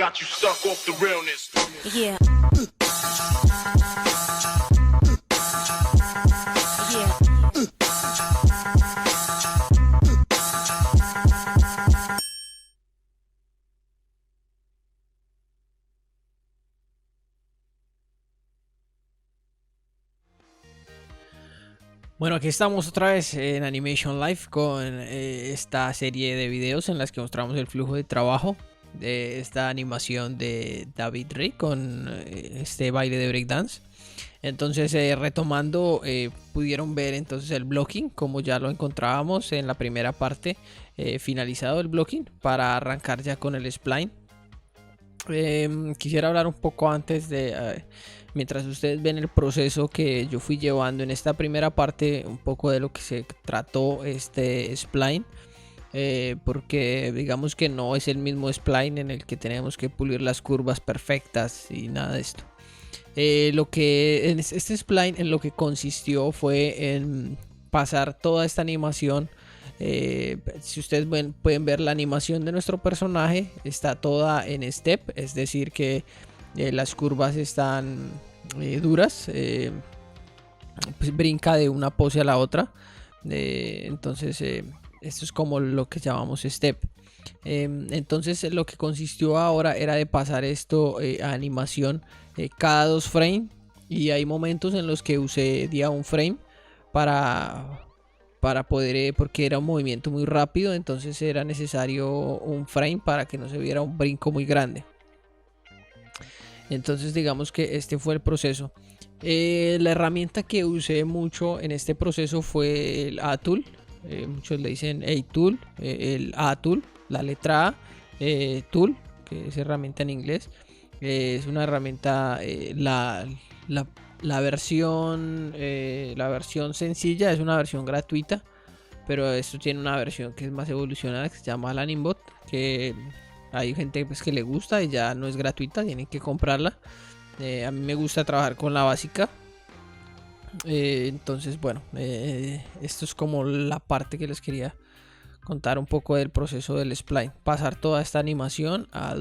got you stuck off the realness. Yeah. Yeah. Bueno, aquí estamos otra vez en Animation Live con esta serie de videos en las que mostramos el flujo de trabajo de esta animación de David Rey con este baile de breakdance. Entonces, retomando, pudieron ver entonces el blocking como ya lo encontrábamos en la primera parte, finalizado el blocking para arrancar ya con el spline. Quisiera hablar un poco antes de, mientras ustedes ven el proceso que yo fui llevando en esta primera parte, un poco de lo que se trató este spline, porque digamos que no es el mismo spline en el que tenemos que pulir las curvas perfectas y nada de esto. Lo que en este spline en lo que consistió fue en pasar toda esta animación. Si ustedes pueden ver la animación de nuestro personaje, está toda en step, es decir que las curvas están duras, pues brinca de una pose a la otra, entonces esto es como lo que llamamos step. Entonces lo que consistió ahora era de pasar esto a animación cada 2 frames, y hay momentos en los que usé día un frame para poder, porque era un movimiento muy rápido, entonces era necesario un frame para que no se viera un brinco muy grande. Entonces digamos que este fue el proceso. La herramienta que usé mucho en este proceso fue el A-Tool. Muchos le dicen A-Tool, el A-Tool, la letra A, Tool, que es herramienta en inglés. Es una herramienta, la versión sencilla es una versión gratuita, pero esto tiene una versión que es más evolucionada, que se llama Lanimbot, que hay gente pues que le gusta y ya no es gratuita, tienen que comprarla. A mí me gusta trabajar con la básica. Entonces bueno, esto es como la parte que les quería contar un poco del proceso del spline. Pasar toda esta animación a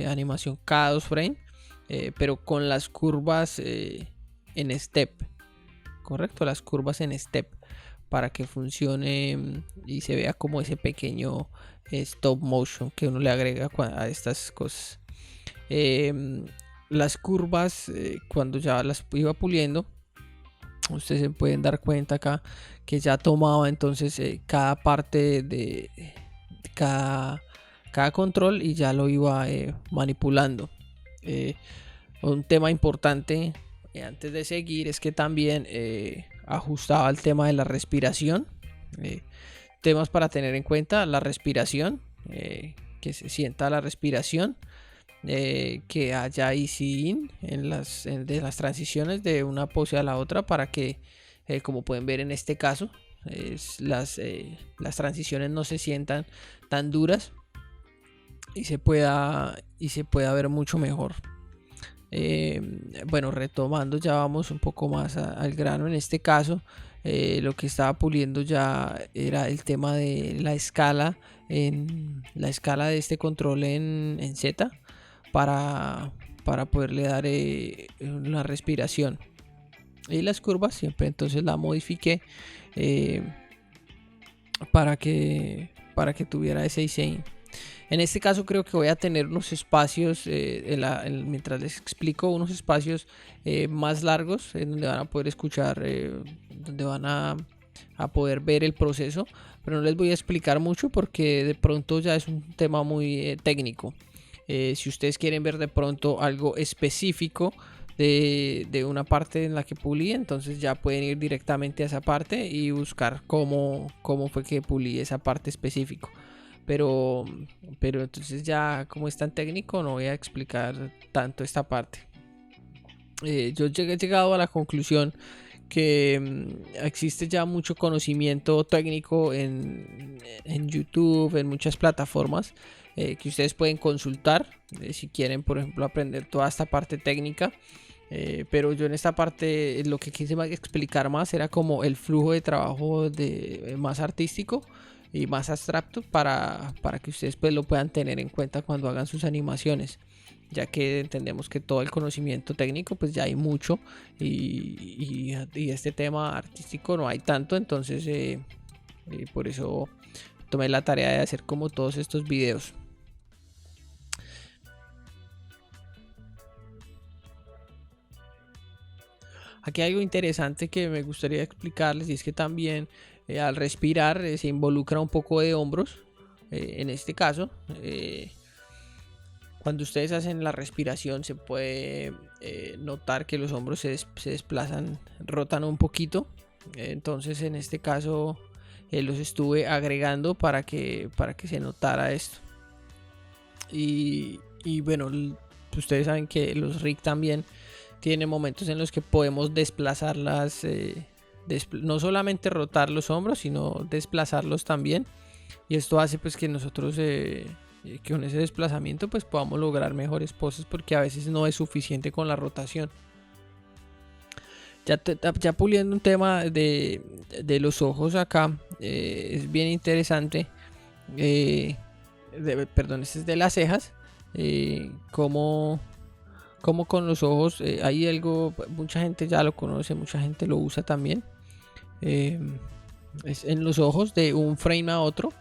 animación cada 2 frames, pero con las curvas en step, correcto, las curvas en step, para que funcione y se vea como ese pequeño stop motion que uno le agrega a estas cosas. Las curvas, cuando ya las iba puliendo, ustedes se pueden dar cuenta acá que ya tomaba entonces cada parte de cada control y ya lo iba manipulando. Un tema importante antes de seguir es que también ajustaba el tema de la respiración. Temas para tener en cuenta: la respiración, que se sienta la respiración, que haya easy in de las transiciones de una pose a la otra, para que como pueden ver en este caso, las transiciones no se sientan tan duras y se pueda ver mucho mejor. Bueno, retomando, ya vamos un poco más al grano. En este caso, lo que estaba puliendo ya era el tema de la escala, la escala de este control en Z, para poderle dar una respiración. Y las curvas siempre entonces la modifiqué para que tuviera ese diseño. En este caso creo que voy a tener unos espacios, mientras les explico, unos espacios más largos, en donde van a poder escuchar, donde van a poder ver el proceso, pero no les voy a explicar mucho porque de pronto ya es un tema muy técnico. Si ustedes quieren ver de pronto algo específico de una parte en la que pulí, entonces ya pueden ir directamente a esa parte y buscar cómo fue que pulí esa parte específico. Pero entonces ya, como es tan técnico, no voy a explicar tanto esta parte. Yo he llegado a la conclusión que existe ya mucho conocimiento técnico en YouTube, en muchas plataformas, que ustedes pueden consultar si quieren, por ejemplo, aprender toda esta parte técnica. Pero yo en esta parte lo que quise explicar más era como el flujo de trabajo más artístico y más abstracto, para que ustedes pues lo puedan tener en cuenta cuando hagan sus animaciones. ya que entendemos que todo el conocimiento técnico pues ya hay mucho y este tema artístico no hay tanto, entonces por eso tomé la tarea de hacer como todos estos videos. Aquí hay algo interesante que me gustaría explicarles, y es que también al respirar se involucra un poco de hombros. En este caso, cuando ustedes hacen la respiración se puede notar que los hombros se desplazan, rotan un poquito. Entonces en este caso los estuve agregando para que se notara esto. Y bueno, ustedes saben que los rig también tienen momentos en los que podemos desplazarlas, no solamente rotar los hombros, sino desplazarlos también. Y esto hace pues que nosotros que con ese desplazamiento pues podamos lograr mejores poses, porque a veces no es suficiente con la rotación. Ya puliendo un tema de los ojos acá, es bien interesante. Perdón, este es de las cejas. Como con los ojos hay algo, mucha gente ya lo conoce, mucha gente lo usa también. Es en los ojos, de un frame a otro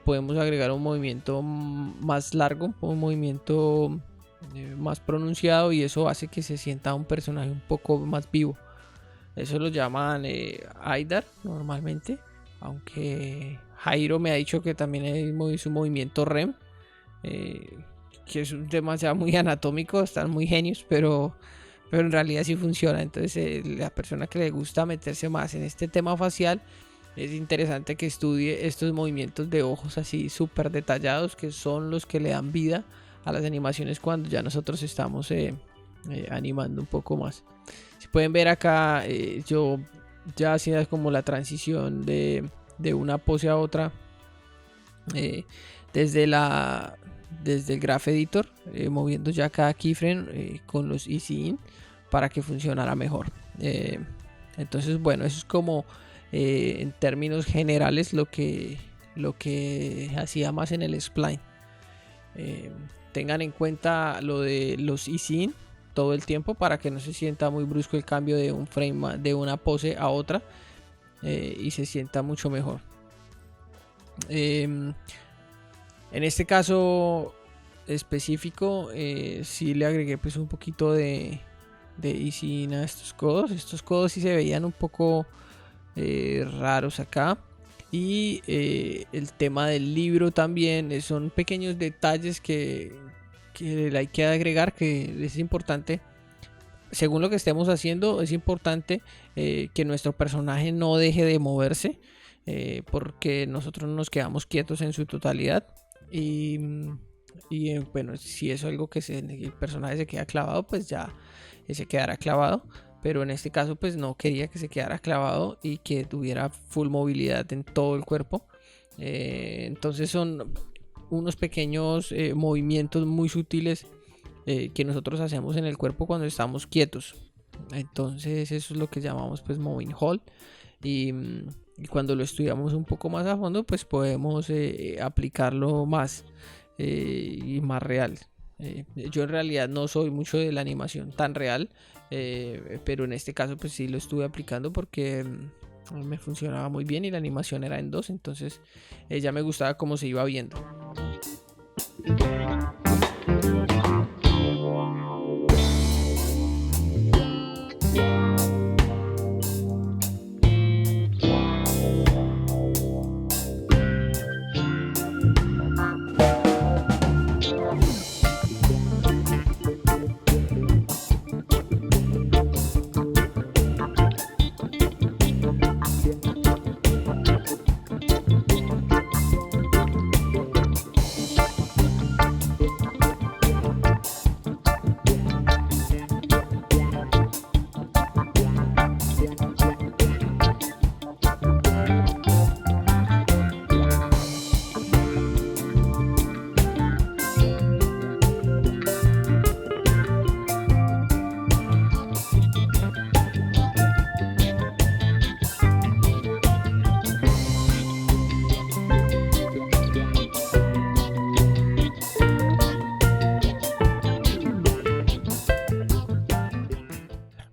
podemos agregar un movimiento más largo, un movimiento más pronunciado, y eso hace que se sienta un personaje un poco más vivo. Eso lo llaman AIDAR normalmente, aunque Jairo me ha dicho que también es un movimiento REM, que es un tema ya muy anatómico, están muy genios, pero en realidad sí funciona. Entonces la persona que le gusta meterse más en este tema facial, es interesante que estudie estos movimientos de ojos así súper detallados, que son los que le dan vida a las animaciones cuando ya nosotros estamos animando un poco más. Si pueden ver acá, yo ya hacía como la transición de una pose a otra desde el Graph Editor, moviendo ya cada keyframe con los Easy In para que funcionara mejor. Entonces bueno, eso es como en términos generales lo que hacía más en el spline. Tengan en cuenta lo de los Easy In todo el tiempo para que no se sienta muy brusco el cambio de un frame, de una pose a otra, y se sienta mucho mejor. En este caso específico sí le agregué pues un poquito de Easy In a estos codos. Estos codos sí se veían un poco raros acá. Y el tema del libro también son pequeños detalles que hay que agregar, que es importante. Según lo que estemos haciendo, es importante que nuestro personaje no deje de moverse, porque nosotros nos quedamos quietos en su totalidad. Y bueno, si es algo que el personaje se queda clavado, pues ya se quedará clavado. Pero en este caso pues no quería que se quedara clavado y que tuviera full movilidad en todo el cuerpo. Entonces son unos pequeños movimientos muy sutiles que nosotros hacemos en el cuerpo cuando estamos quietos. Entonces eso es lo que llamamos pues moving hold. Y cuando lo estudiamos un poco más a fondo, pues podemos aplicarlo más y más real. Yo en realidad no soy mucho de la animación tan real, pero en este caso pues sí lo estuve aplicando porque me funcionaba muy bien y la animación era en 2, entonces ya me gustaba cómo se iba viendo.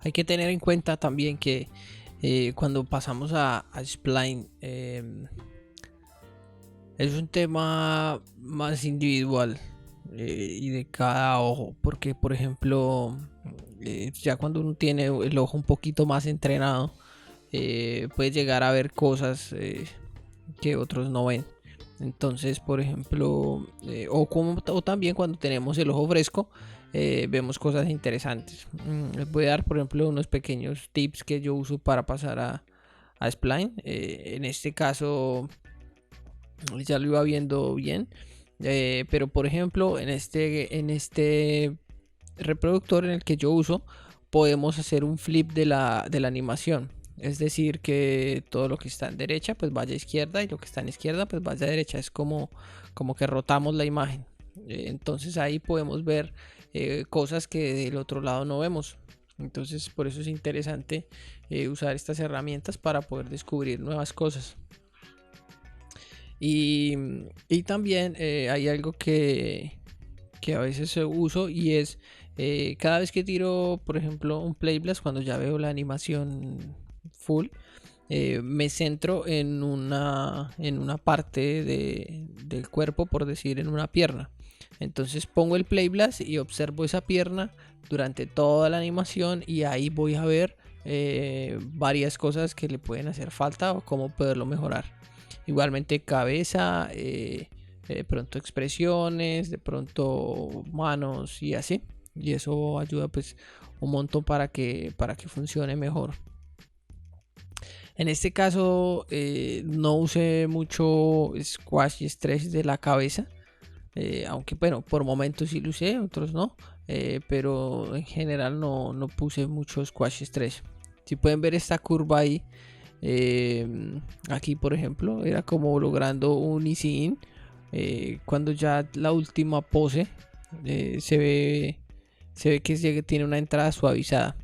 Hay que tener en cuenta también que cuando pasamos a Spline, es un tema más individual y de cada ojo, porque por ejemplo, ya cuando uno tiene el ojo un poquito más entrenado, puede llegar a ver cosas que otros no ven. Entonces, por ejemplo, o también cuando tenemos el ojo fresco, vemos cosas interesantes. Les voy a dar, por ejemplo, unos pequeños tips que yo uso para pasar a Spline. En este caso, ya lo iba viendo bien. Pero, por ejemplo, en este reproductor en el que yo uso, podemos hacer un flip de la animación. Es decir, que todo lo que está en derecha pues vaya a izquierda y lo que está en izquierda pues vaya a derecha. Es como que rotamos la imagen. Entonces ahí podemos ver cosas que del otro lado no vemos. Entonces por eso es interesante usar estas herramientas para poder descubrir nuevas cosas. Y también hay algo que a veces uso, y es cada vez que tiro, por ejemplo, un Playblast, cuando ya veo la animación full, me centro en una parte del cuerpo, por decir, en una pierna. Entonces pongo el Playblast y observo esa pierna durante toda la animación, y ahí voy a ver varias cosas que le pueden hacer falta o cómo poderlo mejorar. Igualmente cabeza, de pronto expresiones, de pronto manos y así. Y eso ayuda pues un montón para que funcione mejor. En este caso no usé mucho squash y stretch de la cabeza. Aunque bueno, por momentos sí lo usé, otros no. Pero en general no puse mucho squash y stretch. Si pueden ver esta curva ahí. Aquí por ejemplo era como logrando un easy in. Cuando ya la última pose se ve que tiene una entrada suavizada.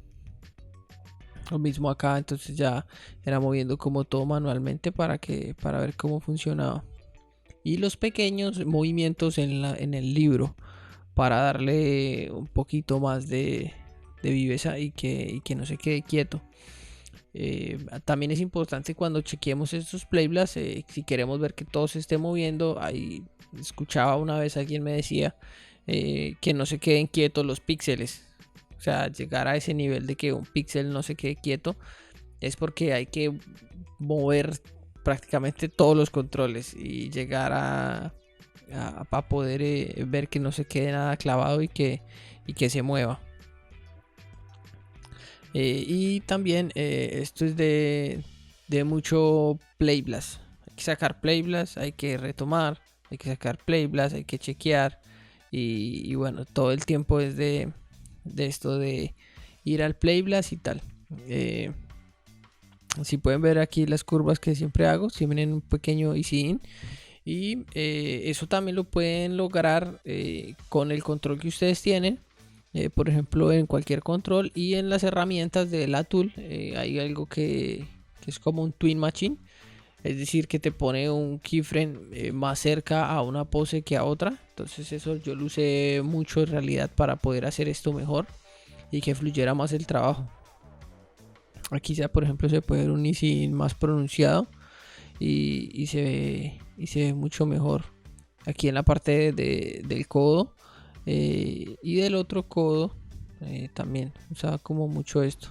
Lo mismo acá, entonces ya era moviendo como todo manualmente para ver cómo funcionaba. Y los pequeños movimientos en el libro para darle un poquito más de viveza y que no se quede quieto. También es importante cuando chequeemos estos playblasts, si queremos ver que todo se esté moviendo. Ahí escuchaba una vez alguien me decía que no se queden quietos los píxeles. O sea, llegar a ese nivel de que un píxel no se quede quieto es porque hay que mover prácticamente todos los controles y llegar a poder ver que no se quede nada clavado y que se mueva. Y también esto es de mucho Playblast. Hay que sacar Playblast, hay que retomar, hay que sacar Playblast, hay que chequear. Y bueno, todo el tiempo es de esto de ir al Playblast y tal. Si pueden ver aquí las curvas que siempre hago, si ven un pequeño easy in. Y eso también lo pueden lograr con el control que ustedes tienen. Por ejemplo, en cualquier control y en las herramientas de la tool hay algo que es como un twin machine, es decir, que te pone un keyframe más cerca a una pose que a otra. Entonces eso yo lo usé mucho en realidad para poder hacer esto mejor y que fluyera más el trabajo. Aquí ya por ejemplo se puede ver un easy más pronunciado y se ve mucho mejor aquí en la parte del codo. Y del otro codo también usaba como mucho esto.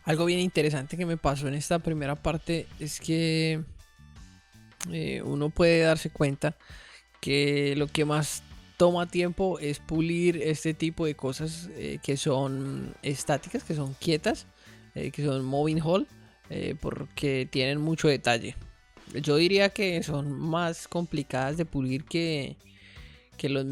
Algo bien interesante que me pasó en esta primera parte es que uno puede darse cuenta que lo que más toma tiempo es pulir este tipo de cosas que son estáticas, que son quietas, que son moving hold, porque tienen mucho detalle. Yo diría que son más complicadas de pulir que las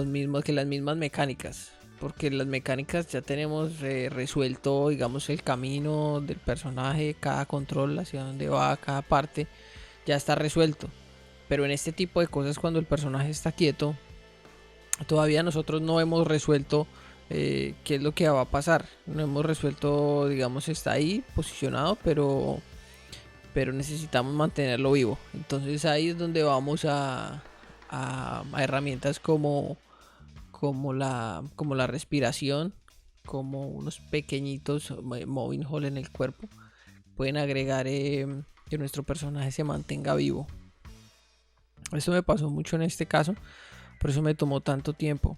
mismas mecánicas. porque las mecánicas ya tenemos resuelto, digamos, el camino del personaje, cada control, hacia dónde va, cada parte, ya está resuelto. Pero en este tipo de cosas, cuando el personaje está quieto, todavía nosotros no hemos resuelto qué es lo que va a pasar. No hemos resuelto, digamos, está ahí posicionado, pero necesitamos mantenerlo vivo. Entonces ahí es donde vamos a herramientas como la respiración, como unos pequeñitos moving hole en el cuerpo. Pueden agregar que nuestro personaje se mantenga vivo. Eso me pasó mucho en este caso, por eso me tomó tanto tiempo.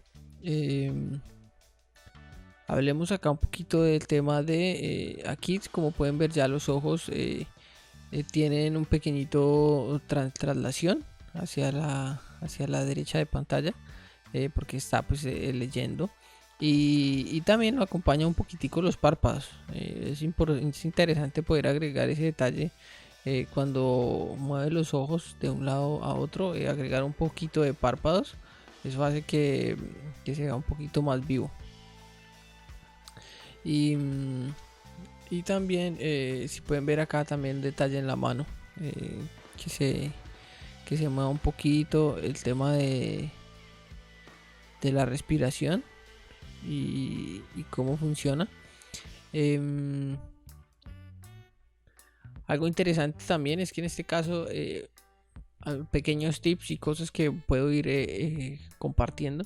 Hablemos acá un poquito del tema de aquí, como pueden ver, ya los ojos tienen un pequeñito traslación hacia la derecha de pantalla, porque está pues leyendo, y también lo acompaña un poquitico los párpados. Es interesante poder agregar ese detalle cuando mueve los ojos de un lado a otro, agregar un poquito de párpados. Eso hace que se vea un poquito más vivo. Y también, si pueden ver acá, también detalle en la mano, que se mueva un poquito el tema de la respiración y cómo funciona. Algo interesante también es que en este caso, pequeños tips y cosas que puedo ir compartiendo,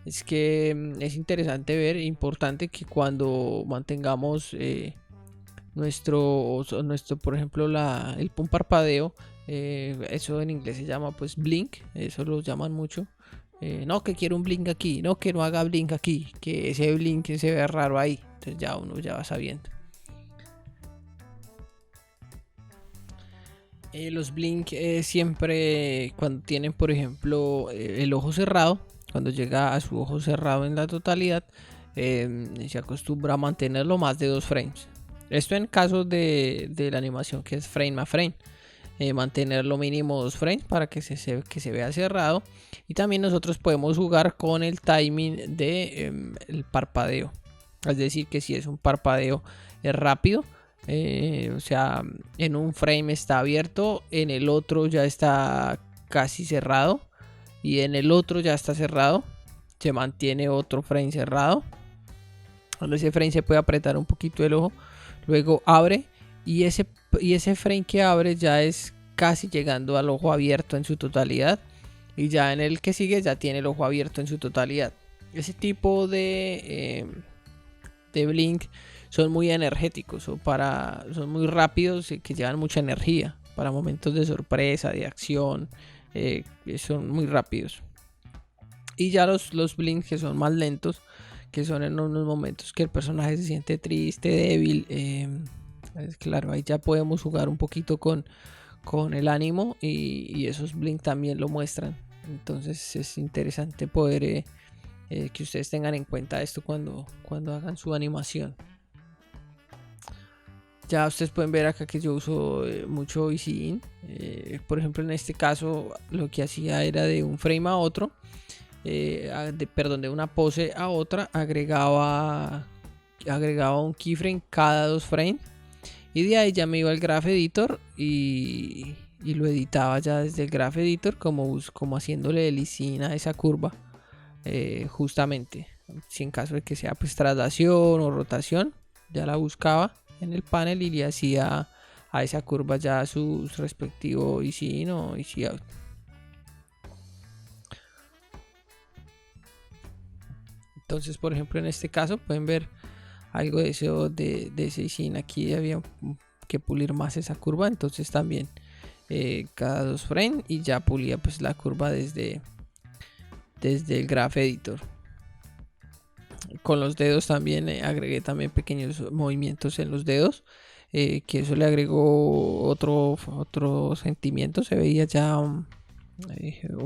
es que es interesante ver, importante que cuando mantengamos nuestro, por ejemplo, el parpadeo, eso en inglés se llama pues blink, eso lo llaman mucho. No, que quiero un blink aquí, no, que no haga blink aquí, que ese blink se ve raro ahí. Entonces ya uno ya va sabiendo. Los blink siempre cuando tienen, por ejemplo, el ojo cerrado, cuando llega a su ojo cerrado en la totalidad, se acostumbra a mantenerlo más de 2 frames. Esto en caso de la animación que es frame a frame. Mantenerlo mínimo 2 frames para que se vea cerrado. Y también nosotros podemos jugar con el timing de el parpadeo. Es decir, que si es un parpadeo rápido, o sea, en un frame está abierto, en el otro ya está casi cerrado, y en el otro ya está cerrado, se mantiene otro frame cerrado. Cuando ese frame se puede apretar un poquito el ojo, luego abre, y ese frame que abre ya es casi llegando al ojo abierto en su totalidad, y ya en el que sigue ya tiene el ojo abierto en su totalidad. Ese tipo de blink son muy energéticos, son muy rápidos y que llevan mucha energía para momentos de sorpresa, de acción. Son muy rápidos. Y ya los blinks que son más lentos, que son en unos momentos que el personaje se siente triste, débil, claro, ahí ya podemos jugar un poquito con el ánimo, y esos blinks también lo muestran. Entonces es interesante poder que ustedes tengan en cuenta esto cuando hagan su animación. Ya ustedes pueden ver acá que yo uso mucho Easy In. Por ejemplo, en este caso lo que hacía era de un frame a otro, de una pose a otra, agregaba un keyframe cada 2 frames, y de ahí ya me iba al Graph Editor y lo editaba ya desde el Graph Editor, como haciéndole el Easy In a esa curva, justamente. Si en caso de que sea pues traslación o rotación, ya la buscaba en el panel y le hacía a esa curva ya su respectivo Easy In o Easy Out. Entonces, por ejemplo, en este caso pueden ver algo de eso, de ese Easy In. Aquí había que pulir más esa curva, entonces también cada 2 frames, y ya pulía pues la curva desde el Graph Editor. Con los dedos también agregué también pequeños movimientos en los dedos, que eso le agregó otro sentimiento. Se veía ya un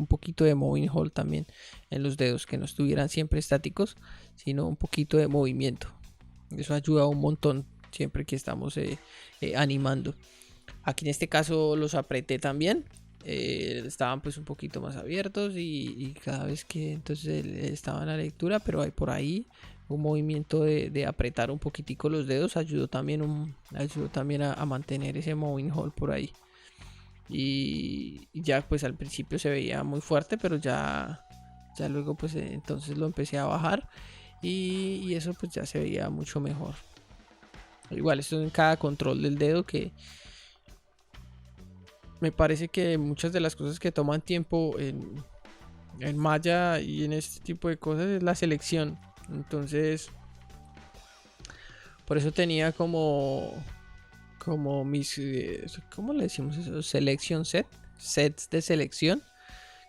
poquito de moving hole también en los dedos, que no estuvieran siempre estáticos, sino un poquito de movimiento. Eso ayuda un montón siempre que estamos animando. Aquí en este caso los apreté también, estaban pues un poquito más abiertos y cada vez que entonces él estaba en la lectura, pero hay por ahí un movimiento de apretar un poquitico los dedos ayudó también, a mantener ese moving hold por ahí. Y ya pues al principio se veía muy fuerte, pero ya luego pues entonces lo empecé a bajar y eso pues ya se veía mucho mejor. Igual esto en cada control del dedo, que me parece que muchas de las cosas que toman tiempo en Maya y en este tipo de cosas es la selección. Entonces por eso tenía como mis, ¿cómo le decimos eso? Selection sets de selección,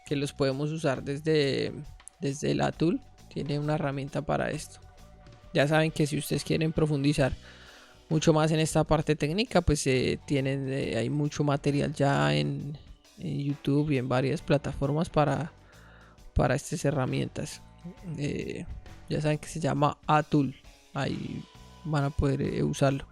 que los podemos usar desde el Atul. Tiene una herramienta para esto. Ya saben que si ustedes quieren profundizar mucho más en esta parte técnica, pues hay mucho material ya en YouTube y en varias plataformas para estas herramientas. Ya saben que se llama Atul. Ahí van a poder usarlo.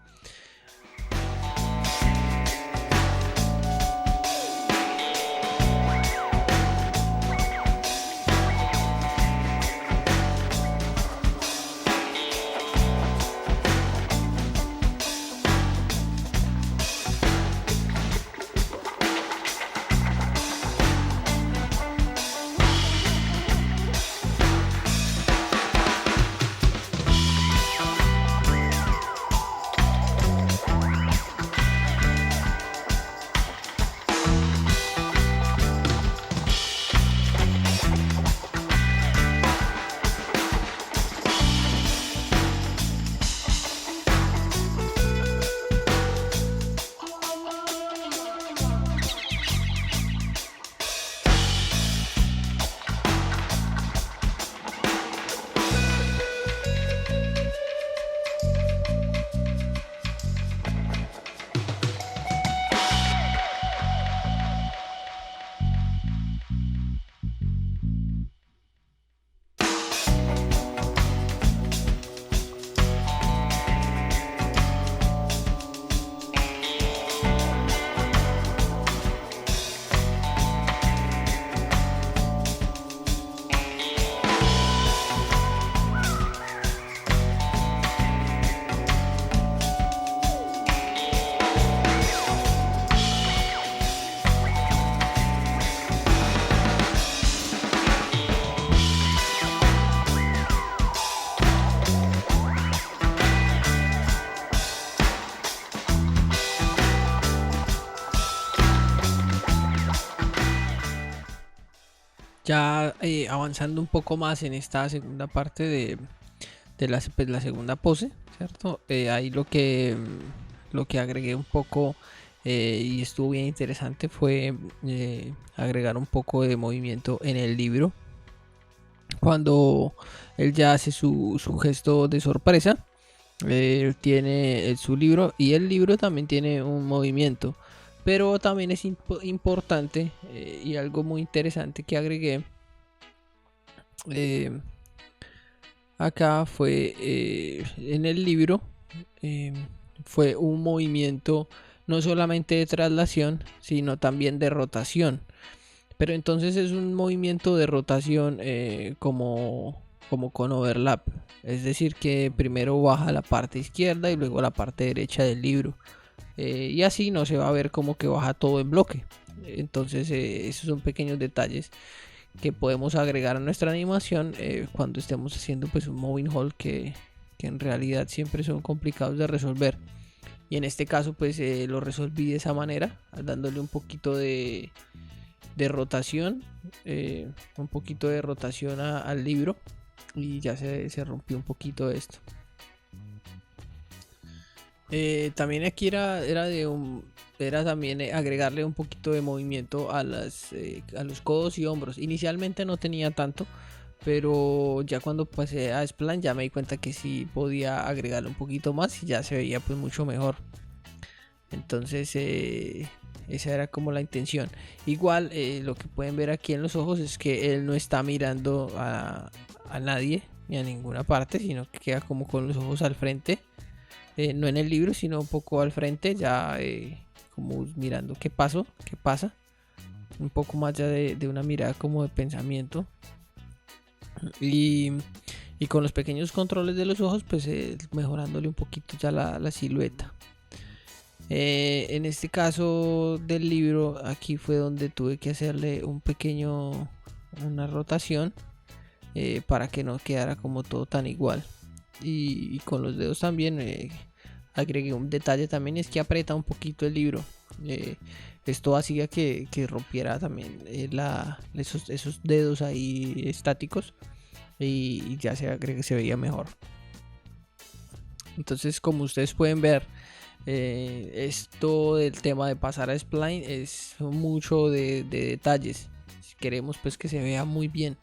Ya avanzando un poco más en esta segunda parte de la segunda pose, ¿cierto? Ahí lo que agregué un poco y estuvo bien interesante fue agregar un poco de movimiento en el libro. Cuando él ya hace su gesto de sorpresa, él tiene su libro y el libro también tiene un movimiento. Pero también es importante y algo muy interesante que agregué acá fue en el libro, fue un movimiento no solamente de traslación, sino también de rotación. Pero entonces es un movimiento de rotación como con overlap. Es decir, que primero baja la parte izquierda y luego la parte derecha del libro. Y así no se va a ver como que baja todo en bloque. Entonces esos son pequeños detalles que podemos agregar a nuestra animación cuando estemos haciendo pues un moving hold que en realidad siempre son complicados de resolver. Y en este caso pues lo resolví de esa manera, dándole un poquito de rotación, un poquito de rotación al libro, y ya se rompió un poquito esto. También aquí era también agregarle un poquito de movimiento a los codos y hombros. Inicialmente no tenía tanto, pero ya cuando pasé a Spline ya me di cuenta que sí podía agregarle un poquito más y ya se veía pues mucho mejor. Entonces esa era como la intención. Igual lo que pueden ver aquí en los ojos es que él no está mirando a nadie ni a ninguna parte, sino que queda como con los ojos al frente. No en el libro, sino un poco al frente, ya como mirando qué pasa. un poco más ya de una mirada como de pensamiento. Y con los pequeños controles de los ojos, pues mejorándole un poquito ya la silueta. En este caso del libro, aquí fue donde tuve que hacerle una rotación para que no quedara como todo tan igual. Y con los dedos también agregué un detalle también, es que aprieta un poquito el libro. Esto hacía que rompiera también esos dedos ahí estáticos, y ya se veía mejor. Entonces, como ustedes pueden ver, esto del tema de pasar a spline es mucho de detalles. Si queremos pues que se vea muy bien,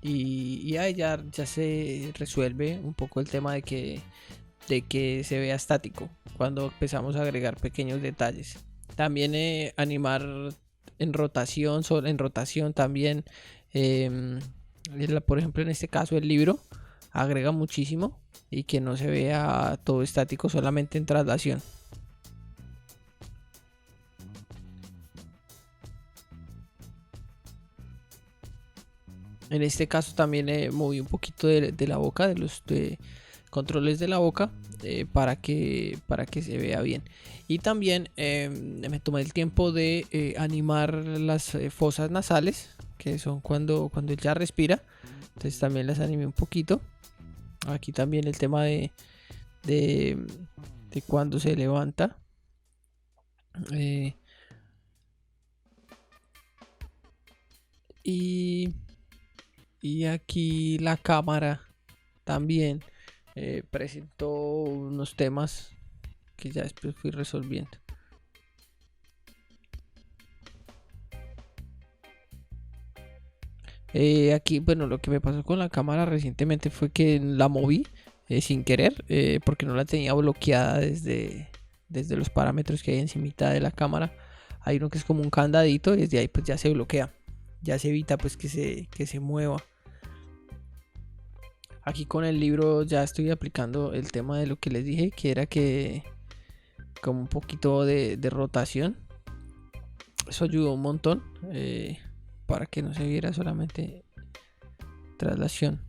y ahí ya se resuelve un poco el tema de que se vea estático cuando empezamos a agregar pequeños detalles. También animar en rotación también. Por ejemplo, en este caso el libro agrega muchísimo, y que no se vea todo estático, solamente en traslación. En este caso también moví un poquito de la boca, de los controles de la boca, para que se vea bien. Y también me tomé el tiempo de animar las fosas nasales, que son cuando él ya respira. Entonces también las animé un poquito. Aquí también el tema de cuando se levanta. Y aquí la cámara también presentó unos temas que ya después fui resolviendo. Aquí, bueno, lo que me pasó con la cámara recientemente fue que la moví sin querer, porque no la tenía bloqueada desde los parámetros que hay encimita de la cámara. Hay uno que es como un candadito, y desde ahí pues ya se bloquea, ya se evita pues que se mueva. Aquí con el libro ya estoy aplicando el tema de lo que les dije, que era que como un poquito de rotación. Eso ayudó un montón, para que no se viera solamente traslación.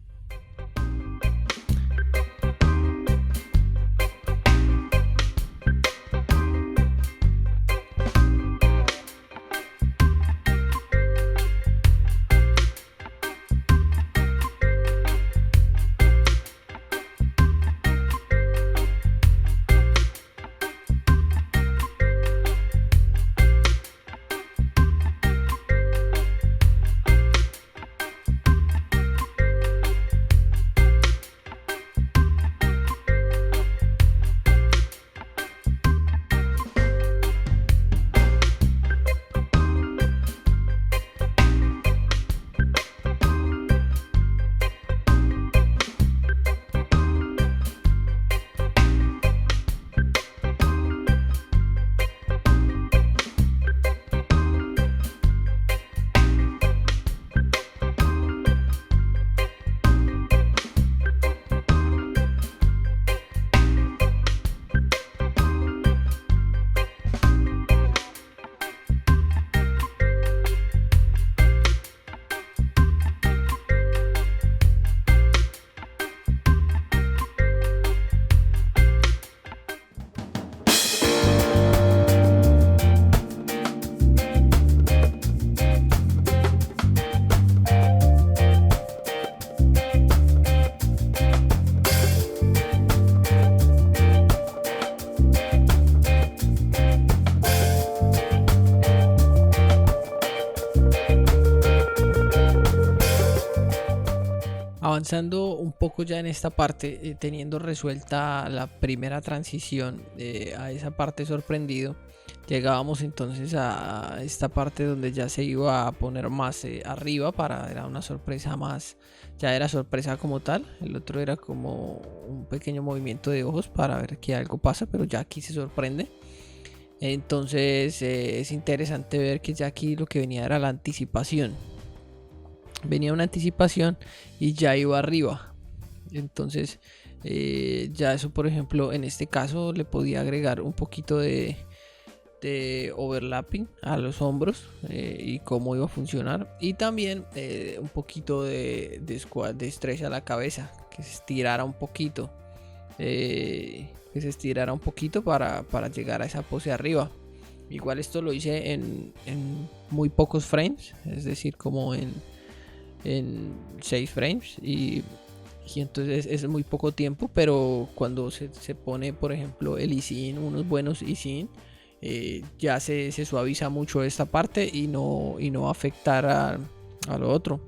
Avanzando un poco ya en esta parte, teniendo resuelta la primera transición a esa parte sorprendido, llegábamos entonces a esta parte donde ya se iba a poner más arriba, era una sorpresa más, ya era sorpresa como tal. El otro era como un pequeño movimiento de ojos para ver que algo pasa, pero ya aquí se sorprende. Entonces es interesante ver que ya aquí lo que venía era la anticipación. Venía una anticipación y ya iba arriba. Entonces ya eso, por ejemplo, en este caso le podía agregar un poquito de de overlapping a los hombros y cómo iba a funcionar, y también un poquito de squat de stretch a la cabeza, que se estirara un poquito, para llegar a esa pose arriba. Igual esto lo hice en muy pocos frames, es decir, como en 6 frames, y entonces es muy poco tiempo, pero cuando se pone, por ejemplo, el easy-in, unos buenos easy-in, ya se suaviza mucho esta parte y no va a afectar a lo otro.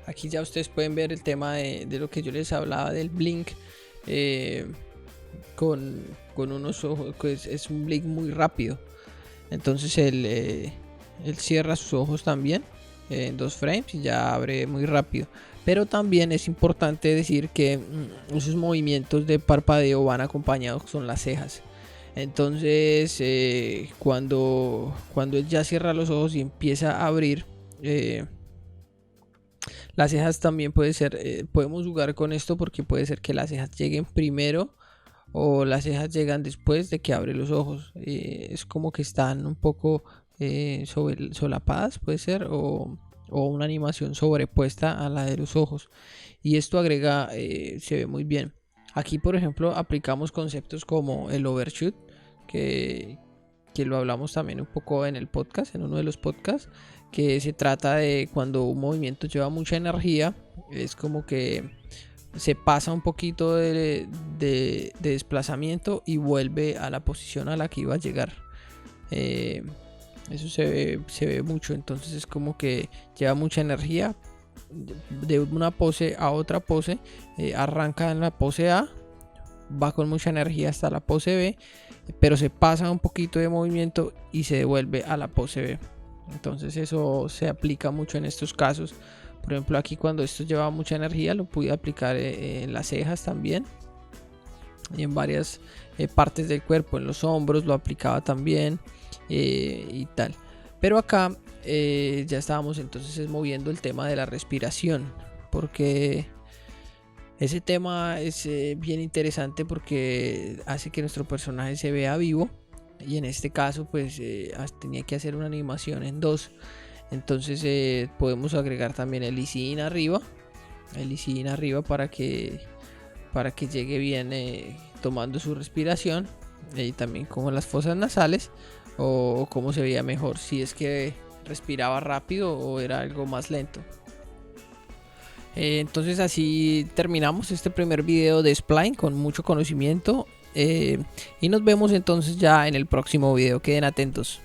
Aquí ya ustedes pueden ver el tema de lo que yo les hablaba del blink, con unos ojos, pues es un blink muy rápido. Entonces él cierra sus ojos también en 2 frames y ya abre muy rápido. Pero también es importante decir que esos movimientos de parpadeo van acompañados con las cejas. Entonces cuando él ya cierra los ojos y empieza a abrir, las cejas también puede ser, podemos jugar con esto, porque puede ser que las cejas lleguen primero o las cejas llegan después de que abre los ojos. Es como que están un poco solapadas, puede ser, o una animación sobrepuesta a la de los ojos, y esto agrega, se ve muy bien. Aquí, por ejemplo, aplicamos conceptos como el overshoot, que lo hablamos también un poco en el podcast, en uno de los podcasts, que se trata de cuando un movimiento lleva mucha energía, es como que se pasa un poquito de desplazamiento y vuelve a la posición a la que iba a llegar. Eso se ve mucho, entonces es como que lleva mucha energía de una pose a otra pose. Arranca en la pose A, va con mucha energía hasta la pose B, pero se pasa un poquito de movimiento y se devuelve a la pose B. Entonces eso se aplica mucho en estos casos. Por ejemplo, aquí cuando esto lleva mucha energía lo pude aplicar en las cejas también, y en varias partes del cuerpo, en los hombros lo aplicaba también, y tal. Pero acá ya estábamos entonces moviendo el tema de la respiración, porque ese tema es bien interesante, porque hace que nuestro personaje se vea vivo, y en este caso pues tenía que hacer una animación en 2. Entonces podemos agregar también el easy-in arriba, para que llegue bien, tomando su respiración, y también como las fosas nasales, o cómo se veía mejor, si es que respiraba rápido o era algo más lento. Entonces así terminamos este primer video de Spline con mucho conocimiento, y nos vemos entonces ya en el próximo video. Queden atentos.